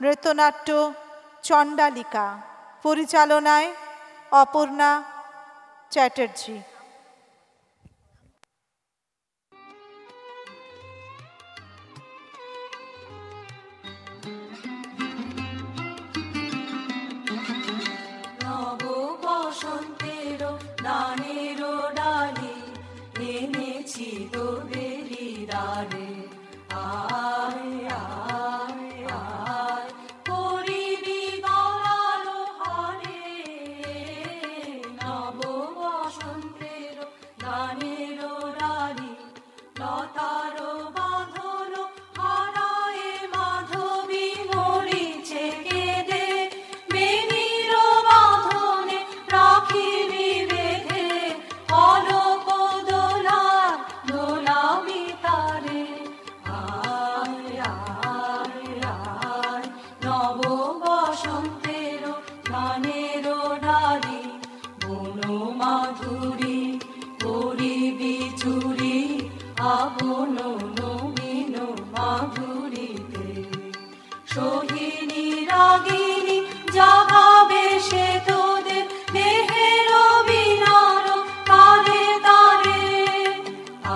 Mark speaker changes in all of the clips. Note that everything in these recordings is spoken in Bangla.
Speaker 1: নৃত্যনাট্য চণ্ডালিকা, পরিচালনায় অপর্ণা চ্যাটার্জি।
Speaker 2: নব বসন্তের দানের ডালে এনেছি তোদেরি দ্বারে, আয় আয় আয় করিবি গলালো হারে। নব বসন্তের দানের ডালে লতার বাঁধন হারায় মাধবী মরিছে কেঁদে, বেনির বাঁধনে রাখিবি বেঁধে অলক দোলার দোলাবি তারে, আয় আয় আয় নব বসন্তের গানের ডালি বন মাধুরী করিবি চুরি আপন নবীন মাধুরীতে। সোহিনী রাগিনী জাগাবে সে তোদের দেহের বিনার তারে তারে,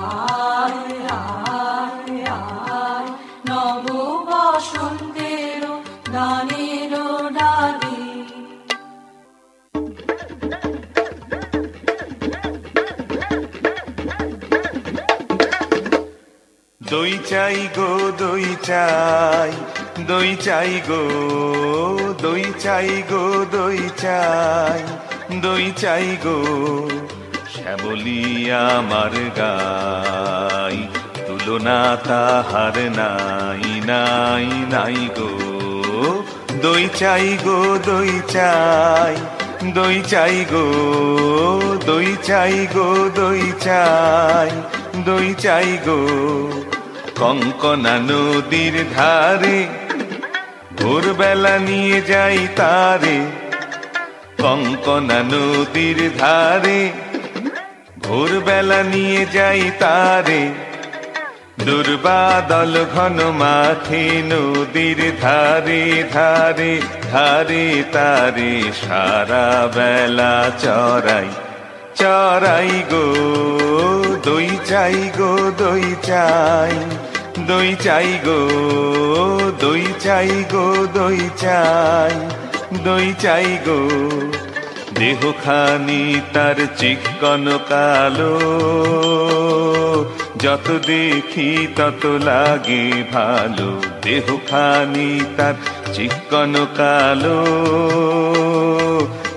Speaker 2: আয় আয় আয় নব বসন্তের গানের ডালি।
Speaker 3: দই চাই গো দই চাই, দই চাই গো দই চাই গো দই চাই, দই চাই গো শ্যামলী আমার গাই, তুলনা তাহার নাই নাই নাই গো। দই চাই গো দই চাই, দই চাই গো দই চাই গো দই চাই, দই চাই গো কঙ্কনা নদীর ধারে ভোরবেলা নিয়ে যাই তারে, কঙ্কনা নদীর ধারে ভোরবেলা নিয়ে যাই তারে, দুর্বাদল ঘন মাঠে নদীর ধারে ধারে ধারে তারে সারা বেলা চড়াই চড়াই গো। দই চাই গো দই চাই, দই চাই গো দই চাই গো দই চাই, দই চাই গো দেহখানি তার চিকন কালো, যত দেখি তত লাগে ভালো। দেহখানি তার চিকন কালো,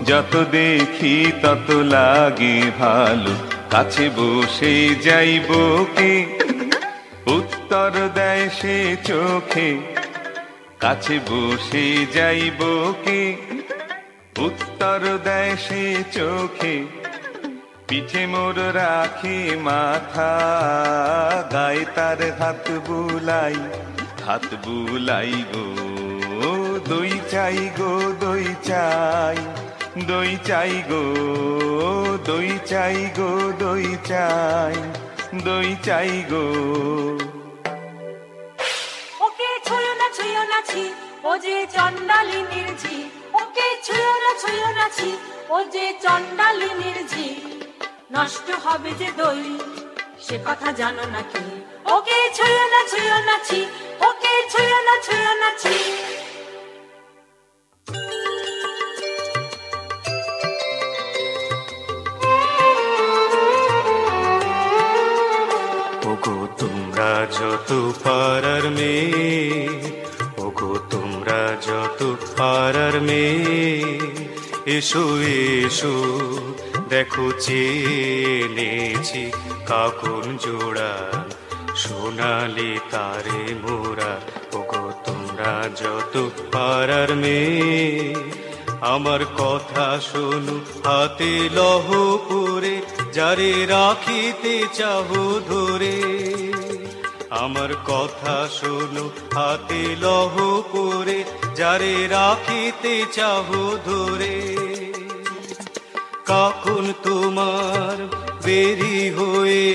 Speaker 3: যত দেখি তত লাগে ভালো। কাছে বসে যাইব কে উত্তর দেয় সে চোখে, কাছে বসে যাইব কে উত্তর দেয় সে চোখে। পিঠে মোর রাখে মাথা, গায়ে তার হাত বুলাই গো। দই চাই গো দই চাই, দই চাই গো দই চাই গো দই চাই, দই চাই গো।
Speaker 2: ওকে ছুঁয়ো না ছি, ও যে চণ্ডালিনীর ঝি। ওকে ছুঁয়ো না ছি, ও যে চণ্ডালিনীর ঝি। নষ্ট হবে যে দই সে কথা জানো নাকি? ওকে ছুঁয়ো না ছি, ওকে ছুঁয়ো না ছি।
Speaker 4: ওগো তোমরা যত পাড়ার মেয়ে, ওগো তোমরা যত পাড়ার মেয়ে, এসো এসো দেখো চেনেছি কাকন জোড়া, সোনালি তারে মোরা। ওগো তোমরা যত পাড়ার মেয়ে, আমার কথা শোনো হাতে লহ করে, যারে রাখিতে চাহো ধরে। আমার কথা শোনো হাতে লহ করে, যারে রাখিতে চাহো ধরে। কখন তোমার বেরি হয়ে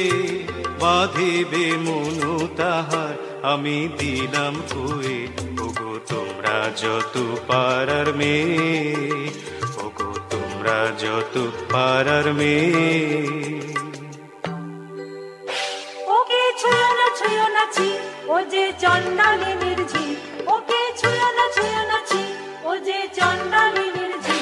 Speaker 4: বাঁধিবে মনু তাহার, আমি দিলাম কয়ে। ওগো তোমরা যত পাড়ার মেয়ে, ওগো তোমরা যত পাড়ার মেয়ে।
Speaker 2: ওকে ছুঁয়ো না ছুঁয়ো না ছি, ও যে চণ্ডালিনীর ঝি। ওকে ছুঁয়ো না ছি, ও যে চণ্ডালিনীর ঝি।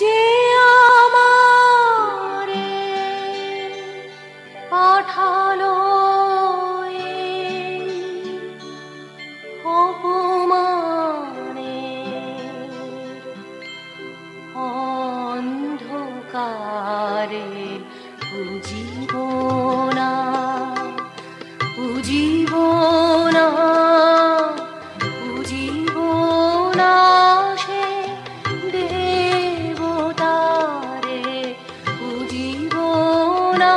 Speaker 2: যে আমারে পাঠালো এই অপমানের অন্ধকারে, বুঝিব না, বুঝিব না, বুঝিব না সে দেবতারে, বুঝিব না।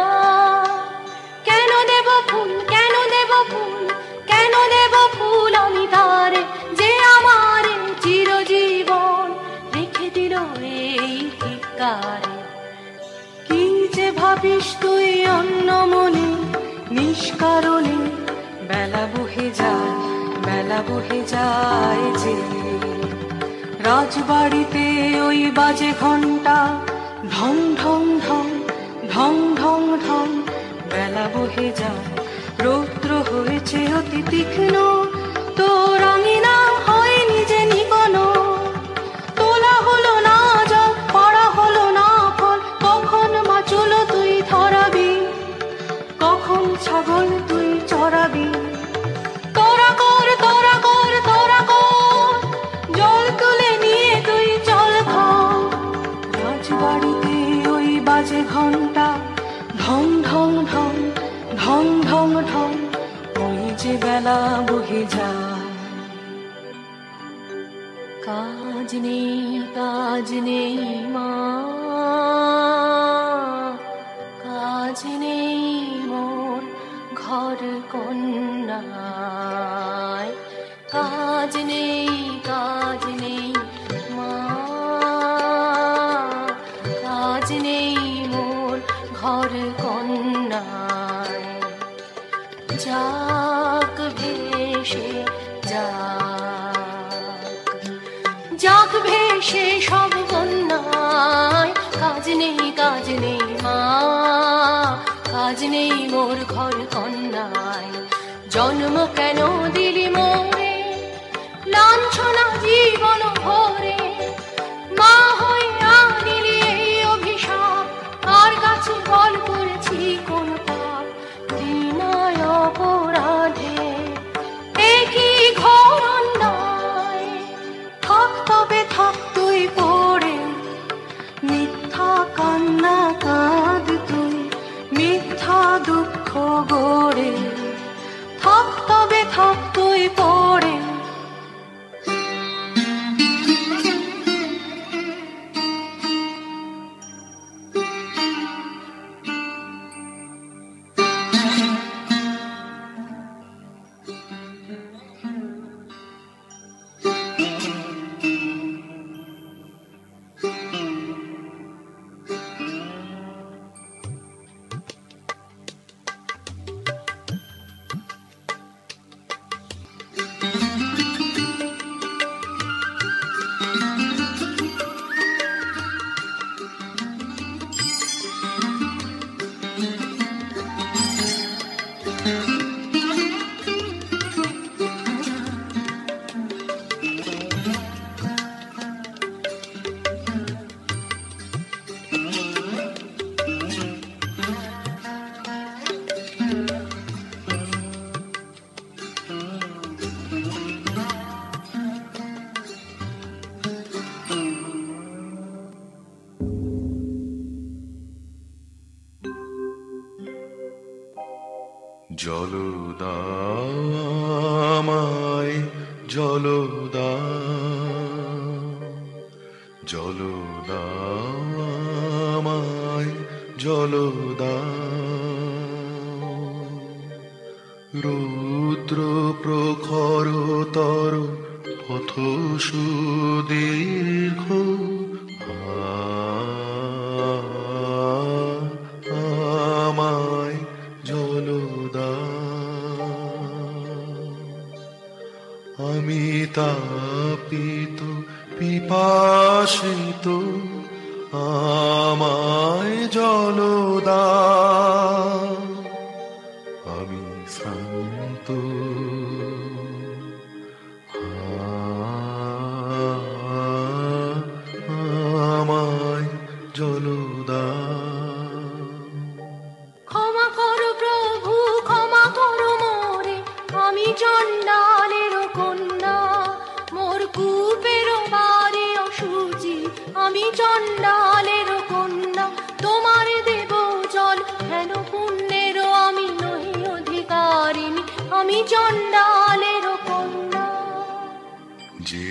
Speaker 2: কেন দেব ফুল, কেন দেব ফুল, কেন দেব ফুল আমি তারে, যে আমারে চিরজীবন রেখে দিল এই ধিক্কারে। কি যে ভাবিস তুই অন্য মনে নিষ্কারণে, বেলা বহে যায়, বেলা বহে যায় যে। রাজবাড়িতে ওই বাজে ঘন্টা, ঢং ঢং ঢং, ঢং ঢং ঢং, বেলা বহে যায়। রৌদ্র হয়েছে অতি তীক্ষ্ণ, তোর আঙিনা হয়নি যে নিবনো। তোলা হলো না জল, পড়া হলো না ফল, কখন মাচুল তুই ধরাবি, কখন ছাগল তুই চড়াবি। তোরা কর, তোরা কর, তোরা কর, জল তুলে নিয়ে তুই জল খাও। রাজবাড়িতে ওই বাজে ঘন্টা, ঢং ঢং ঢং, ঢং ঢং ঢং, ওই যে বেলা বহে যায়। কাজ নেই, কাজ নেই মা, কাজ নেই মোর ঘর কন্যায়। কাজ নেই, কাজ নেই মা, কাজ নেই মোর ঘর কন্যায়। যাক ভেসে যাক, যাক ভেসে সব বন্যায়। কাজ নেই, কাজ নেই মা, কাজ নেই মোর ঘর কন্যায়। জন্ম কেন দিলি মোরে, লাঞ্ছনা জীবন ভরে, মা হয়ে আনিলি এই অভিশাপ। আর কাছে বল করেছি কোন পাপ, বিনায় অপরাধে একই ঘর অন্যায়। থাক তবে থাক তুই পড়ে, মিথ্যা কান্না কাঁদ তুই, মিথ্যা দুঃখ গড়ে। থাক তবে থাক তুই পড়ে।
Speaker 3: জলদা আমায় জলদা, জলদা আমায় জলদা।
Speaker 5: রৌদ্র প্রখরতর পথ সুদীর্ঘ আমায় জলদা আমি তাপিত পিপাসিত আমায় জলদা আমি শ্রান্ত আমায় জলদা
Speaker 2: ক্ষমা করো প্রভু, ক্ষমা করো মোরে, আমি চণ্ডালের কন্যা, মোর কূপের বারে অসুচি, আমি চণ্ডালের কন্যা, তোমার দেব জল হেন পুণ্যের আমি নহি অধিকারিণী, আমি চণ্ডালের কন্যা।
Speaker 5: যে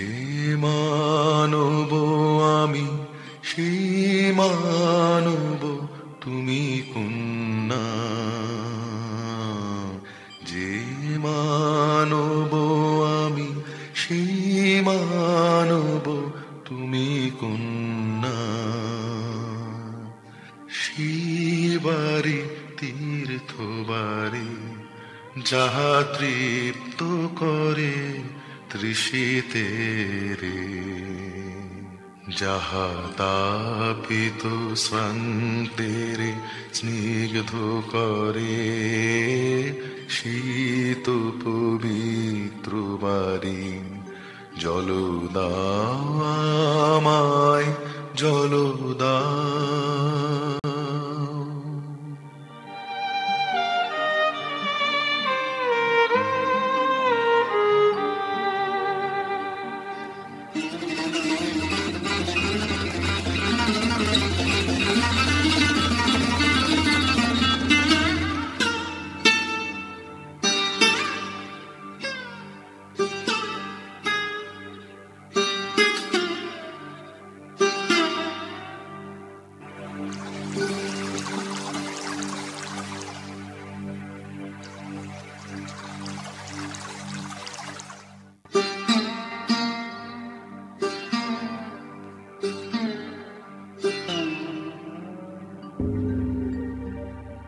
Speaker 5: মানব আমি সেই মানব তুমি কন্যা, যে মানব আমি সেই মানব তুমি কন্যা, শিবারি তীর্থবারি যাহা তৃপ্ত করে তৃষিতে রে, যাহা তাপিত শ্রান্তের স্নিগ্ধ করে শীত পবিত্র বারি, জলদা আমায় জলদা।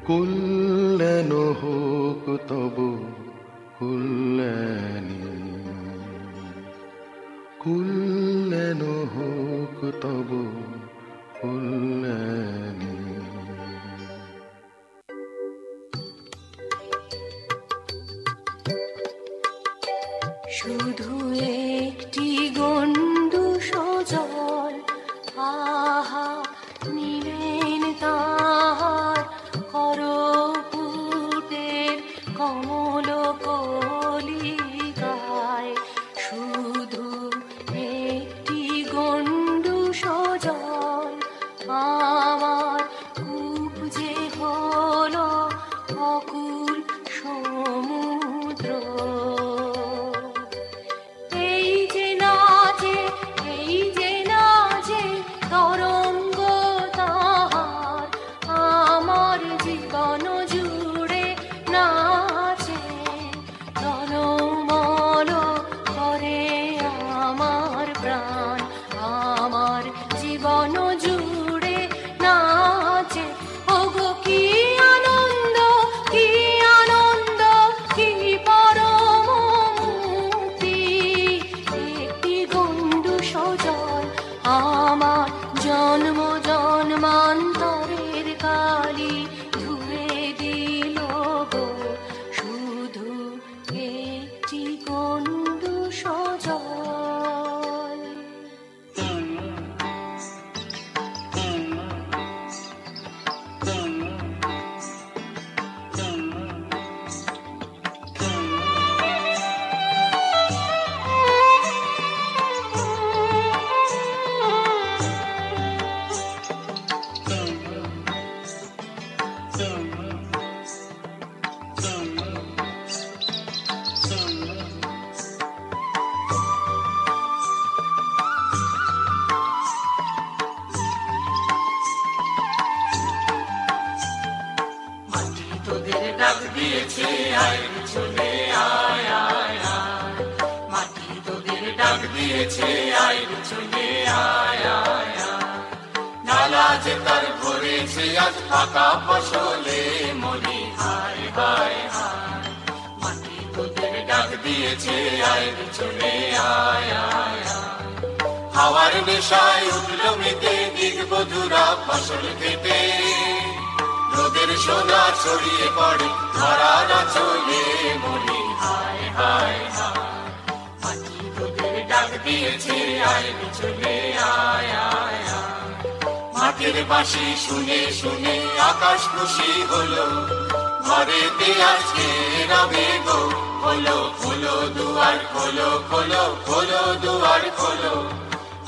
Speaker 5: কল্যাণ হোক তব কল্যাণী, কল্যাণ হোক তব কল্যাণী।
Speaker 2: শুধু একটি গণ্ডু সজল, আহা নিবেন তাহার করপুটের কমল কলিকায়, শুধু একটি গণ্ডু সজল, আমার কূপ যে হলো অকুল সমুদ্র। এই যে নাচে তরঙ্গ তাহার, আমার জীবন জুড়ে নাচে,
Speaker 6: চলে আয় আয় আয়, মাটি তোদের ডাক দিয়েছে আয় রে চলে আয় আয় আয়, নালা যে তার ভরেছে আজ ফাঁকা ফসলে মরি হায় হায় হায়, মাটি তোদের ডাক দিয়েছে আয় রে চলে আয় আয় আয়, হাওয়ার নেশায় উঠল মেতে দিক বধুরা ফসল খেতে, রোদের সোনা ছড়িয়ে পড়ে ধরা না চলে মরি হায় হায় হায়, মাটি তোদের ডাক দিয়েছে আয় রে চলে আয় আয় আয়, মাটির বাঁশি শুনে শুনে আকাশ খুশি হলো, ঘরেতে আজকে রবে গো খোলো খোলো দুয়ার খোলো খোলো খোলো দুয়ার খোলো,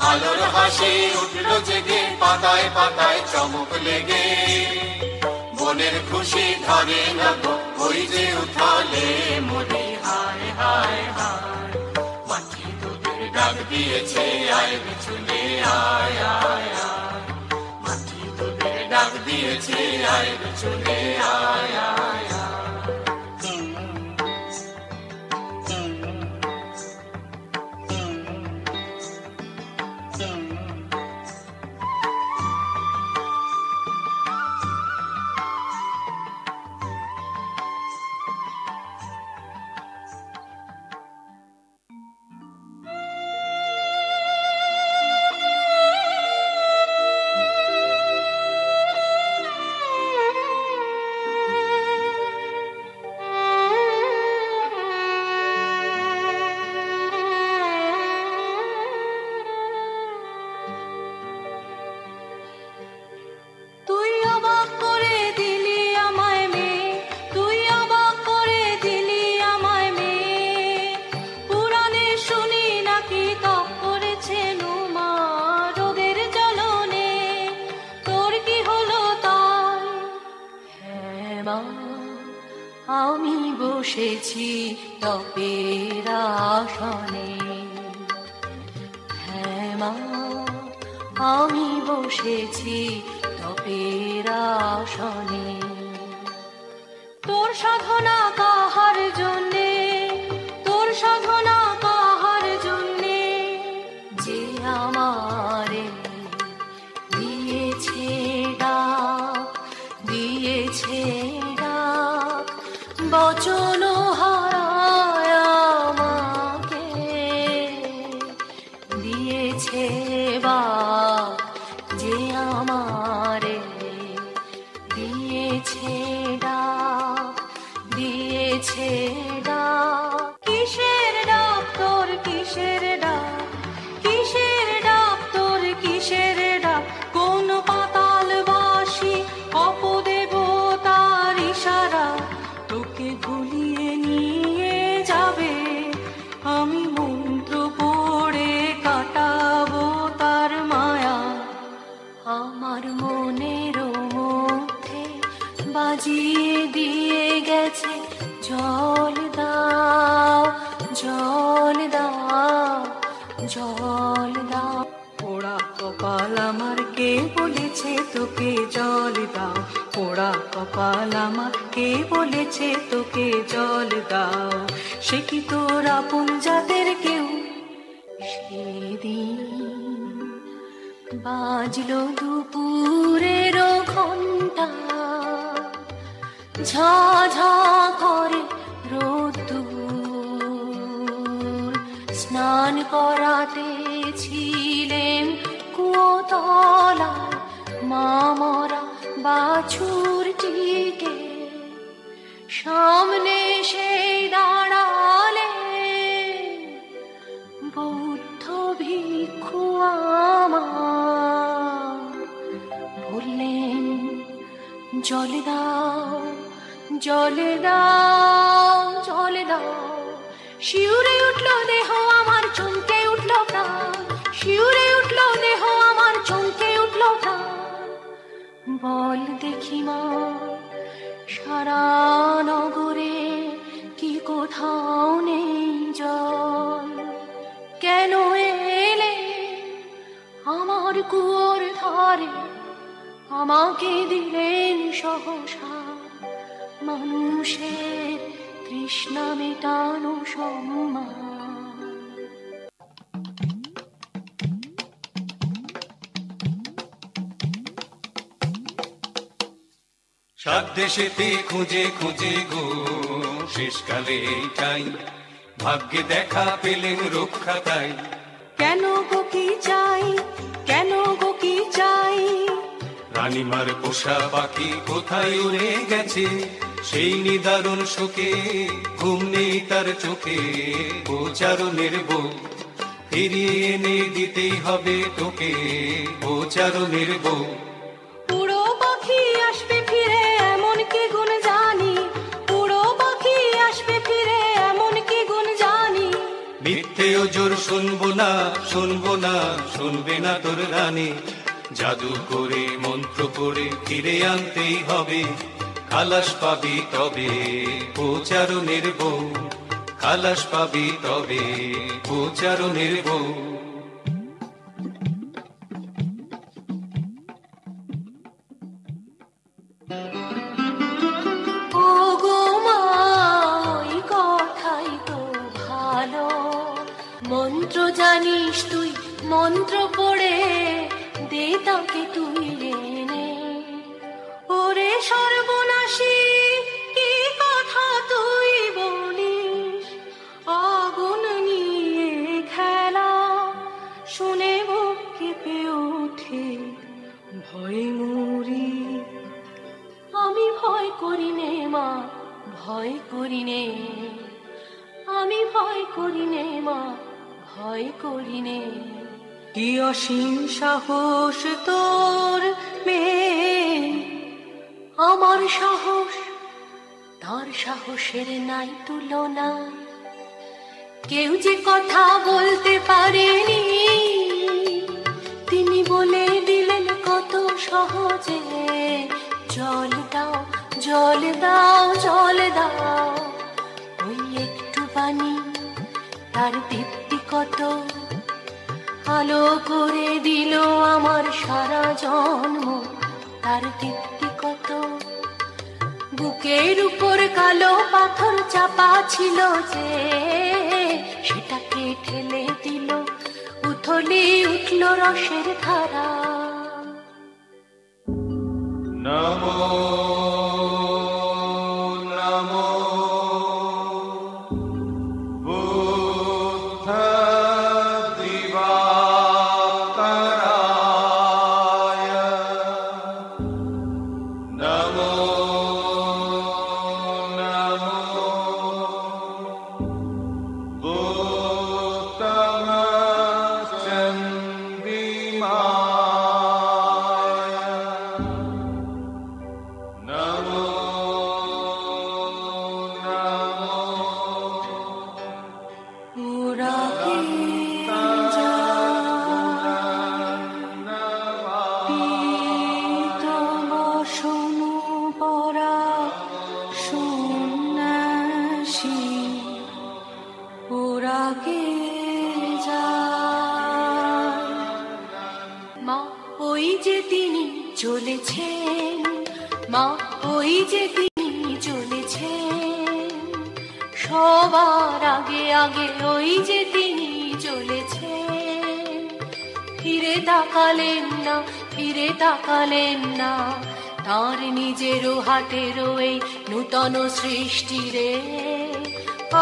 Speaker 6: আলোর হাসি উঠলো জেগে পাতায় পাতায় চমক লেগে, মনের খুশি ধরে না গো ওই যে উঠালে মরি হায় হায় হায়, মাটি তোদের ডাক দিয়েছে আয় রে চলে আয় আয় আয়, মাটি তোদের ডাক দিয়েছে আয় রে চলে আয় আয় আয়।
Speaker 2: আমি বসেছি তপের আসনে, হ্যাঁ মা আমি বসেছি তপের আসনে, তোর সাধনা কাহার জন্যে, তোর সাধনা কাহার জন্যে, যে আমারে দিয়েছে ডাক, দিয়েছে ডাক, বচন হারায় আমাকে দিয়েছে বাক, যে আমারে দিয়েছে ডাক, দিয়েছে ডাক, কিসের ডাক তোর কিসের ডাক, কিসের ডাক তোর কিসের ডাক, কোন পাতালবাসী অপদেবতার ইশারা তোকে ভুলিয়ে নিয়ে যাবে, আমি মন্ত্র পড়ে কাটাবো তার মায়া, আমার মনের মধ্যে বাজিয়ে দিয়ে গেছে জল দাও জল দাও জল দাও, পোড়া কপাল আমার কে বলেছে তোকে জল দাও, পোড়া কপাল আমার কে বলেছে তোকে জল দাও, সে কি তোর আপন জাতের কেউ, সেদিন বাজলো দুপুরের ঘন্টা, ঝা ঝা করে রোদ্দুর, স্নান করাতে ছিলেন কুয়োতলায় মা মরা বাছুরটিকে, সামনে সেই দাঁড়ালে বৌদ্ধ ভিক্ষু আমার, বললেন জল দাও জল দাও জল দাও, শিউরে উঠল দেহ আমার চমকে উঠল প্রাণ, শিউরে উঠল দেহ আমার চমকে উঠল প্রাণ, বল দেখি মা সারা নগরে কি কোথাও নেই জল, কেন এলে আমার কুয়োর ধারে, আমাকে দিলেন সহসা মানুষের তৃষ্ণা মেটানো সম্মান।
Speaker 4: সাত দেশেতে খুঁজে খুঁজে গো শেষকালে এইটাই ভাগ্যে দেখা পেলেন রক্ষা তাই।
Speaker 2: কেন গো কি চাই, কেন গো কি চাই,
Speaker 4: রানীমার পোষা পাখি কোথায় উড়ে গেছে সেই নিদারুণ শোকে, ঘুম নেই তার চোখে ও চারণের বউ, ফিরিয়ে এনে দিতেই হবে তোকে ও চারণের বউ।
Speaker 2: উড়ো পাখি আসবে ফিরে এমন কি গুণ জানি, উড়ো পাখি আসবে ফিরে এমন কি গুণ জানি।
Speaker 4: মিথ্যে ওজোর শুনবো না, শুনবো না, শুনবে না তোর রানী, জাদু করে মন্ত্র করে ফিরে আনতেই হবে, খালাস পাবি তবে ও চারণের বউ, খালাস পাবি তবে ও চারণের বউ।
Speaker 2: ও গো মা ওই কথাই তো ভালো, মন্ত্র জানিস তুই, মন্ত্র পড়ে দে তাকে তুই এনে। ওরে সর্বনাশী কি কথা তুই বলিস, আগুন নিয়ে খেলা শুনে বুক কেঁপে ওঠে, ভয়ে মরি। আমি ভয় করি নে মা, ভয় করি নে, আমি ভয় করি নে মা, ভয় করি নে। কি অসীম সাহস তোর মেয়ে, আমার সাহস তার সাহসের নাই তুলনা। কেউ যে কথা বলতে পারেনি তিনি বলে দিলেন কত সহজে, জল দাও জল দাও জল দাও। ওই একটু পানি তার দীপ্তি কত, আলো করে দিল আমার সারা জন্ম, তার দীপ্তি কত। বুকের উপর কালো পাথর চাপা ছিল যে, সেটাকে ঠেলে দিল উথলি উঠল রসের ধারা।
Speaker 3: নমো নমো বুদ্ধ দিবাকরায়, নমো নমো বুদ্ধমশ্চন্দিমায়, নমো নমো
Speaker 2: ওরা কে শোনো পরা সন্ন্যাসী, ওরা কে যায়। মা ওই যে তিনি চলেছেন, মা ওই যে তিনি চলেছেন, সবার আগে আগে ওই যে তিনি চলেছেন। ফিরে তাকালেন না, ফিরে তাকালেন না, তার নিজেরও হাটেরও এই নূতন সৃষ্টি রে।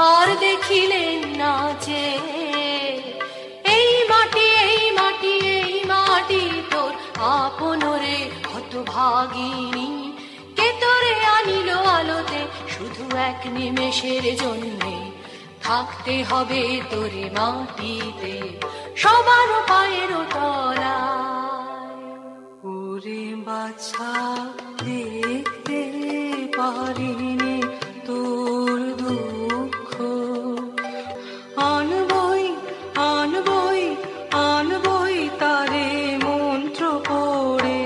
Speaker 2: আর দেখিলেন না যে এই মাটি এই মাটি এই মাটি তোর আপন রে হতভাগিনী, কে তোরে আনিল আলোতে শুধু এক নিমেষের জন্যে। থাকতে হবে তোরে মাটিতে সবার পায়ের তলায়। ওরে বাছা দেখতে পারিনি তোর দুঃখ, আনবই আনবই আনবই তারে মন্ত্র পড়ে।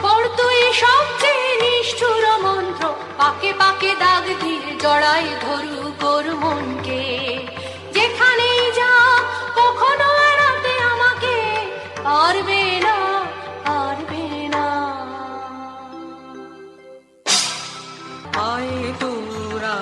Speaker 2: পড়তুই সবচেয়ে নিষ্ঠুর মন্ত্র, পাকে পাকে দাগ দিয়ে জড়াই ধরু গোর মনকে। যেখানেই যা কখনো এড়াতে আমাকে পারবে না, পারবে না। আয় তোরা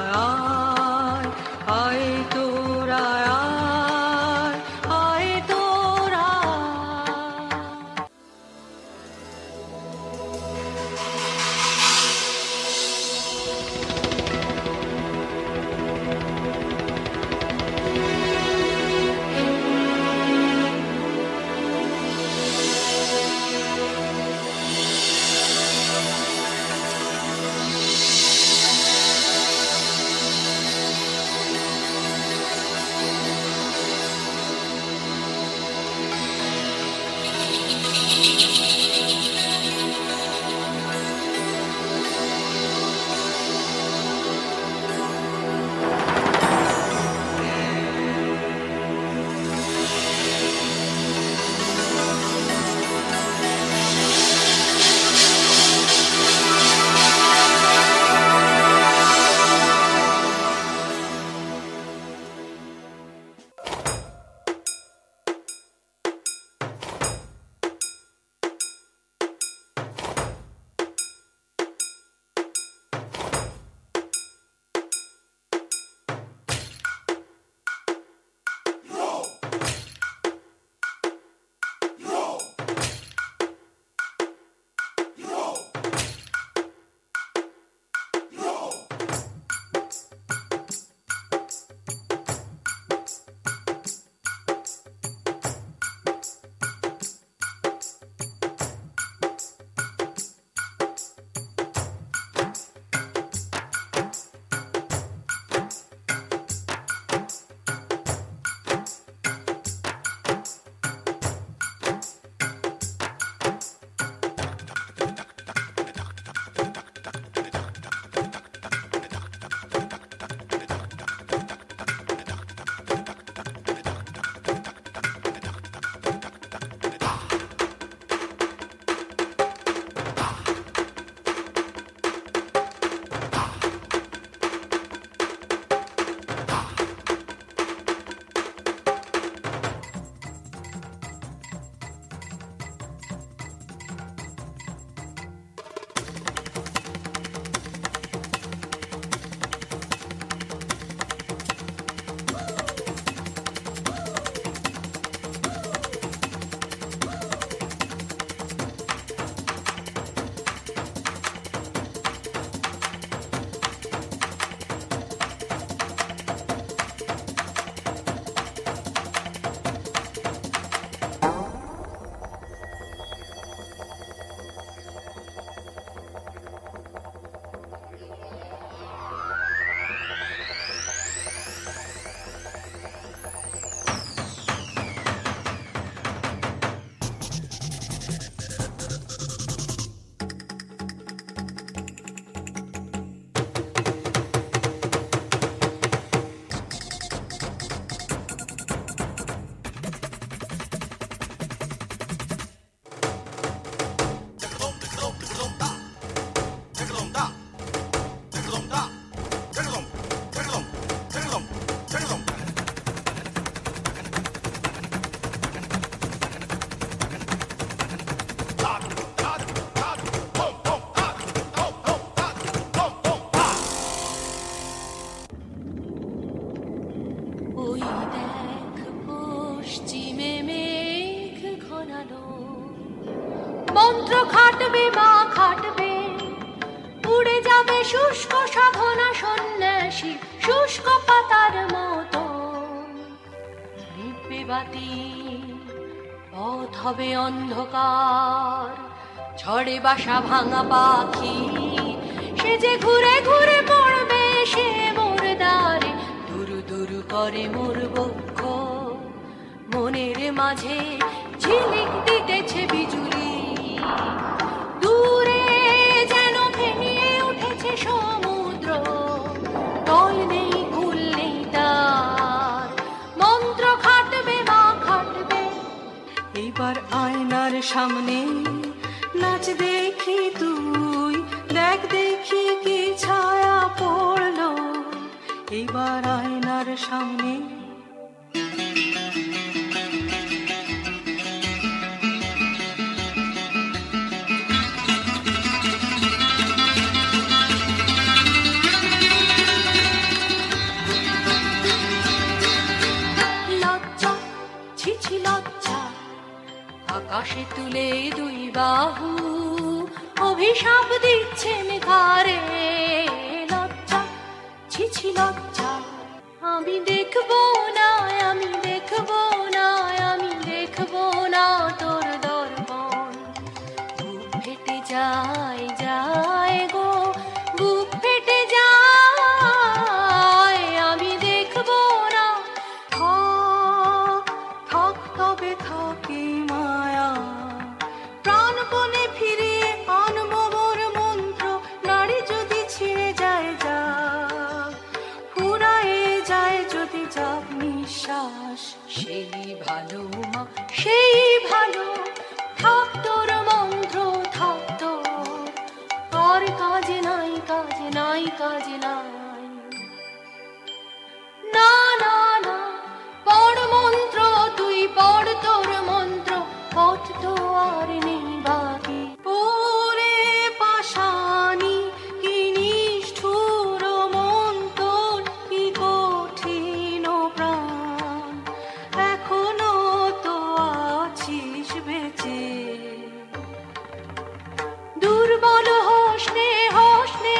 Speaker 2: মন্ত্র খাটবে মা খাটবে, উড়ে যাবে শুষ্ক সাধনা সন্ন্যাসী শুষ্ক পাতার মতো। নিভবে বাতি, পথ হবে অন্ধকার, ঝড়ে বাসা ভাঙা পাখি সে যে ঘুরে ঘুরে পড়বে সে মোর দ্বারে। দুরু দুরু করে মোর বক্ষ, মনের মাঝে ঝিলিক দিতেছে বিজুলি। দূরে যেন ভেঙে উঠেছে সমুদ্র, তল নেই কুল নেই তার, মন্ত্র খাটবে মা খাটবে।
Speaker 7: এবার আয়নার সামনে নাচ দেখি তুই, দেখ দেখি কি ছায়া পড়লো। এবার আয়নার সামনে
Speaker 2: লজ্জা ছিছি লজ্জা, আকাশে তুলে দুই বাহু অভিশাপ দিচ্ছেন ঘরে। লজ্জা ছিছি লজ্জা, আমি দেখবো না, আমি দেখবো না, আমি দেখবো না তোর দর্পণ। বুক ফেটে যায় যায় গো, বুক ফেটে যায়, আমি দেখবো না।
Speaker 7: থাক তবে থাকে মায়া, প্রাণপণে ফিরিয়ে আনবো মোর মন্ত্র। নাড়ি যদি ছিঁড়ে যায় যাক, ফুরায়ে যায় যদি যাক নিঃশ্বাস,
Speaker 2: সেই ভালো মা সেই ভালো, থাক তোর মন্ত্র থাক তোর, আর কাজে নাই কাজে নাই কাজে নাই। না না না, পড় মন্ত্র তুই পড় তোর মন্ত্র, পথ তো আর নেই বাকি।
Speaker 7: ওরে পাশানি কি নিষ্ঠুর মন তোর, কি কঠিন প্রাণ, এখনো তো আছিস বেঁচে।
Speaker 2: দুর্বল হোস নে হোস নে,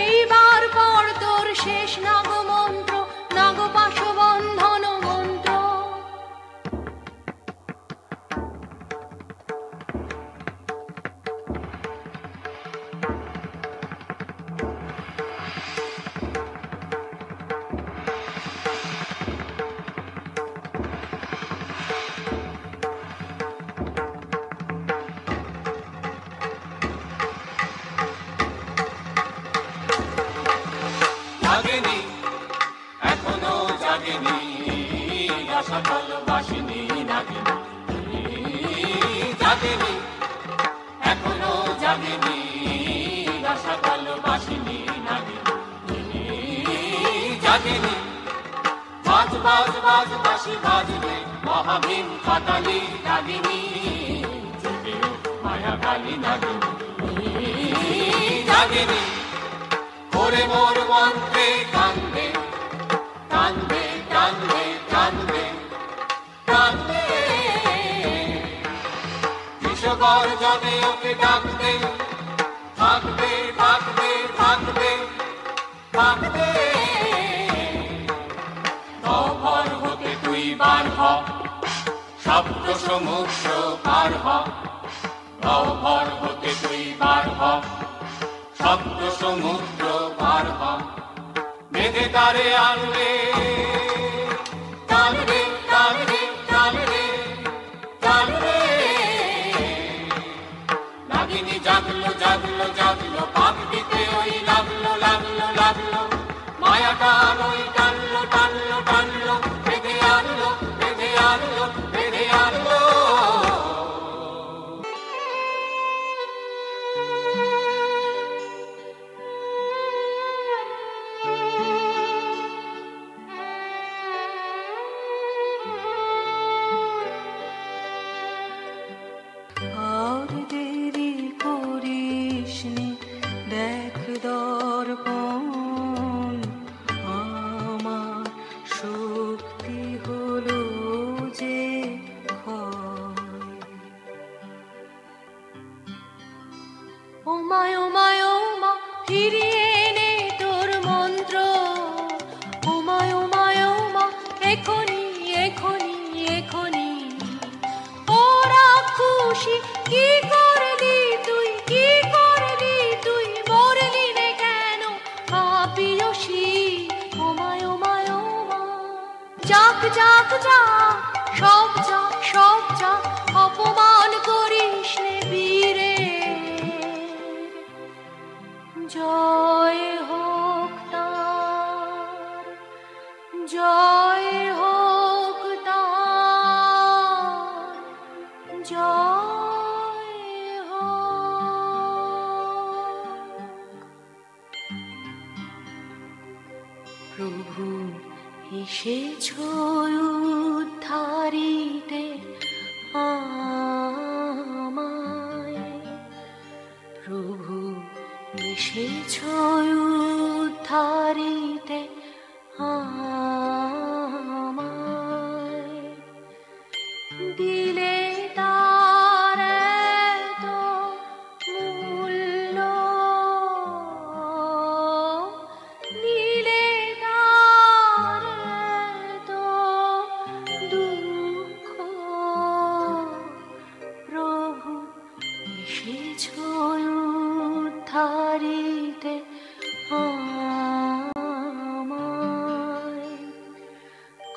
Speaker 2: এইবার পড় তোর শেষ নাগ মন্ত্র, নাগ পাশবন্ধন মন্ত্র।
Speaker 6: জাগেনি এখনো জাগেনি, আশা ভালোবাসিনি নাগিনী। জাগেনি এখনো জাগেনি, আশা ভালোবাসিনি নাগিনী। জাগেনি বাজ বাজ বাজ বাঁশি বাজবে, মহাভীম পাতালি নাগিনী। জেগে ওঠ মায়া কালী নাগিনী। জাগেনি ওরে মোর মন্ত্রে কান্দে কান্দে কান্দে কান্দে কান্দে, বিশ্বগর্জনে ওকে ডাকবে, থাকবে থাকবে থাকবে থাকবে। ভর হতে তুই বার হ, শব্দ সমুদ্র পার হ। ভর হতে তুই বার হ, শব্দ সমুদ্র পার হ। বেঁধে তারে আনবে, টানবে টানবে টানবে টানবে। নাগিনী জাগলো জাগলো জাগলো, পাক দিতে ওই লাগলো লাগলো লাগলো। মায়া টান ওই টানলো টানলো টানলো, বেঁধে আনলো বেঁধে আনলো বেঁধে আনলো।
Speaker 7: আর দেরি করিসনি, দেখ দর যাক যাক যাক, সব যাক সব যাক, অপমান করিস নে বীরে। জয় হোক তার, জয় হোক তার, জয় হোক। প্রভু এসেছ উদ্ধারিতে আমায়, প্রভু এসেছ উদ্ধারিতে আমায়, দিলে তার এত মূল্য, দিলে তার এত দুঃখ, প্রভু এসেছ উদ্ধারিতে আমায়।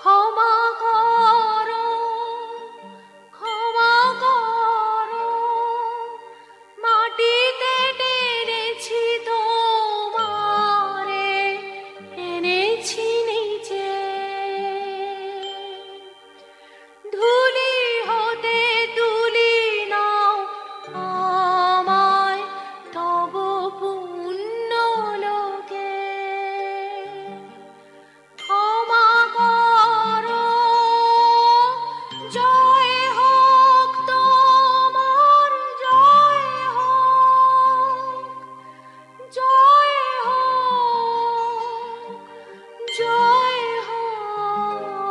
Speaker 7: ক্ষমা করো, ক্ষমা করো, মাটিতে টেনেছি তোমারে, এনেছি নিচে। ধুলি হতে তুলি নাও আমায় তব পুণ্য লোকে। ক্ষমা করো, জয় হোক তোমার, জয় হোক, জয় হোক, জয় হোক,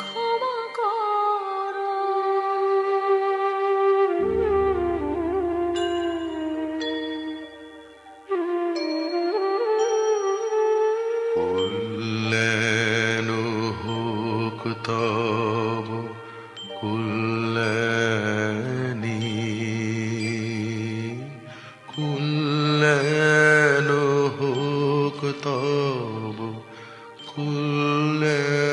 Speaker 7: ক্ষমা করো।
Speaker 5: কল্যাণ হোক তব কল্যাণী, কল্যাণ হোক তব কল্যাণী,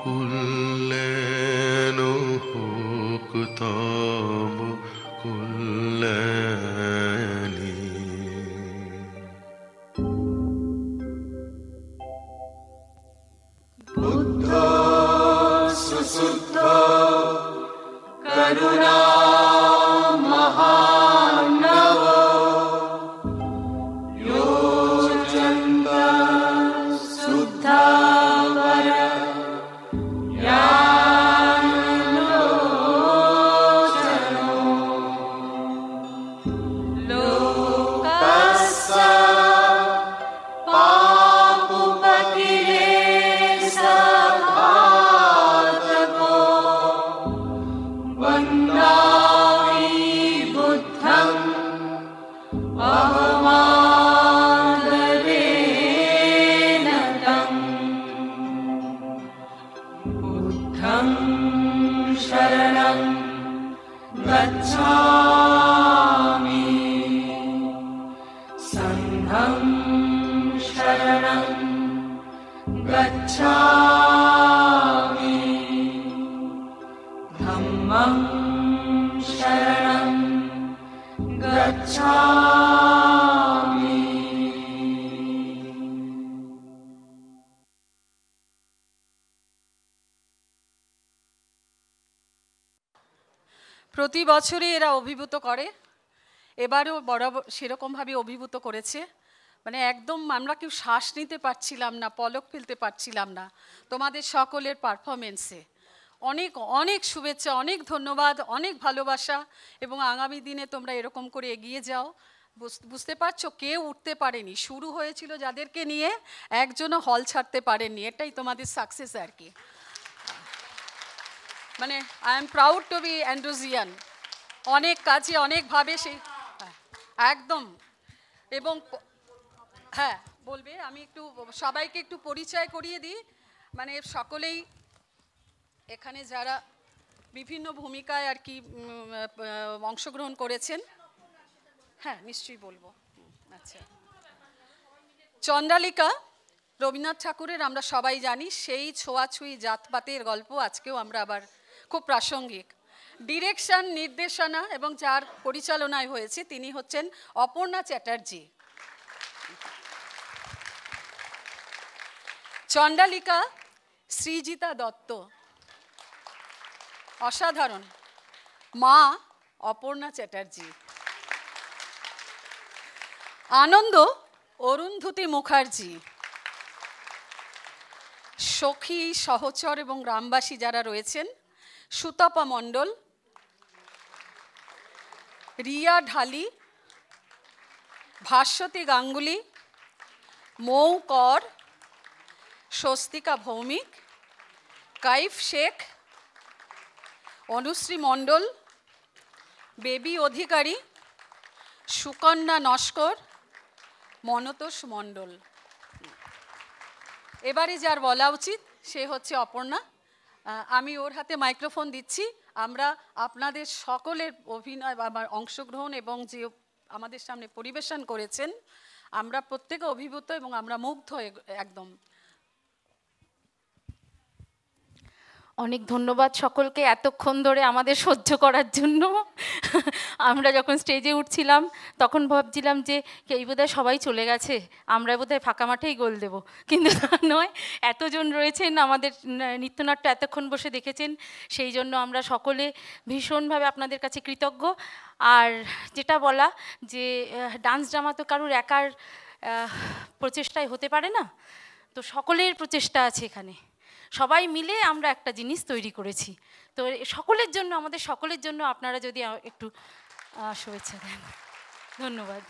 Speaker 5: কল্যাণ হোক তব কল্যাণী।
Speaker 6: বুদ্ধ সুশুদ্ধ করুণা মহানব, ಯೋಚಂತ ಶುದ್ಧಾವರ ಜ್ಞಾನಲೋಚನೋ, ಲೋಕಸ್ಯ ಪಾಪುಪತಿಲೇಶಘಾತಕೋ, ವಂದಾಮಿ ಬುದ್ಧಂ ಅಹಮಾದರೇಣ ತಂ। ಬುದ್ಧಂ ಶರಣಂ ಗಚ್ಛಾಮಿ, ಸಂಘಂ ಶರಣಂ ಗಚ್ಛಾಮಿ, ಧಮ್ಮಂ ಶರಣಂ গচ্ছামি।
Speaker 8: প্রতি বছরই এরা অভিভূত করে, এবারও বরাবর সেরকমভাবে অভিভূত করেছে। মানে একদম আমরা কেউ শ্বাস নিতে পারছিলাম না, পলক ফেলতে পারছিলাম না তোমাদের সকলের পারফরমেন্সে। অনেক অনেক শুভেচ্ছা, অনেক ধন্যবাদ, অনেক ভালোবাসা, এবং আগামী দিনে তোমরা এরকম করে এগিয়ে যাও। বুঝতে পারছো, কেউ উঠতে পারেনি, শুরু হয়েছিল যাদেরকে নিয়ে, একজনও হল ছাড়তে পারেননি, এটাই তোমাদের সাকসেস আর কি। মানে I am proud to be অ্যান্ড্রোজিয়ান। অনেক কাজে অনেকভাবে সেই একদম। এবং হ্যাঁ বলবে, আমি একটু সবাইকে একটু পরিচয় করিয়ে দিই। মানে সকলেই এখানে যারা বিভিন্ন ভূমিকায় আর কি অংশগ্রহণ করেছেন, হ্যাঁ নিশ্চয়ই বলবো। আচ্ছা চণ্ডালিকা রবীন্দ্রনাথ ঠাকুরের আমরা সবাই জানি, সেই ছোঁয়াছুঁই জাতপাতের গল্প আজকেও আমরা আবার খুব প্রাসঙ্গিক। ডিরেকশন, নির্দেশনা এবং যার পরিচালনায় হয়েছে তিনি হচ্ছেন অপর্ণা চ্যাটার্জি। চণ্ডালিকা সৃজিতা দত্ত, অসাধারণ। মা অপর্ণা চ্যাটার্জি। আনন্দ অরুন্ধতী মুখার্জি। সখী, সহচর এবং গ্রামবাসী যারা রয়েছেন, সুতপা মণ্ডল, রিয়া ঢালি, ভাস্বতী গাঙ্গুলি, মৌ কর, স্বস্তিকা ভৌমিক, কাইফ শেখ, অনুশ্রী মণ্ডল, বেবি অধিকারী, সুকন্যা নস্কর, মনতোষ মণ্ডল। এবারে যার বলা উচিত সে হচ্ছে অপর্ণা। আমি ওর হাতে মাইক্রোফোন দিচ্ছি। আমরা আপনাদের সকলের অভিনয় বা অংশগ্রহণ এবং যে আমাদের সামনে পরিবেশন করেছেন, আমরা প্রত্যেকে অভিভূত এবং আমরা মুগ্ধ একদম।
Speaker 9: অনেক ধন্যবাদ সকলকে এতক্ষণ ধরে আমাদের সহ্য করার জন্য। আমরা যখন স্টেজে উঠছিলাম তখন ভাবছিলাম যে এই বোধহয় সবাই চলে গেছে, আমরা বোধহয় ফাঁকা মাঠেই গোল দেবো, কিন্তু তা নয়, এতজন রয়েছেন, আমাদের নৃত্যনাট্য এতক্ষণ বসে দেখেছেন, সেই জন্য আমরা সকলে ভীষণভাবে আপনাদের কাছে কৃতজ্ঞ। আর যেটা বলা যে ডান্স ড্রামা তো কারুর একার প্রচেষ্টায় হতে পারে না, তো সকলের প্রচেষ্টা আছে এখানে, সবাই মিলে আমরা একটা জিনিস তৈরি করেছি। তো সকলের জন্য, আমাদের সকলের জন্য আপনারা যদি একটু শুভেচ্ছা দেন। ধন্যবাদ।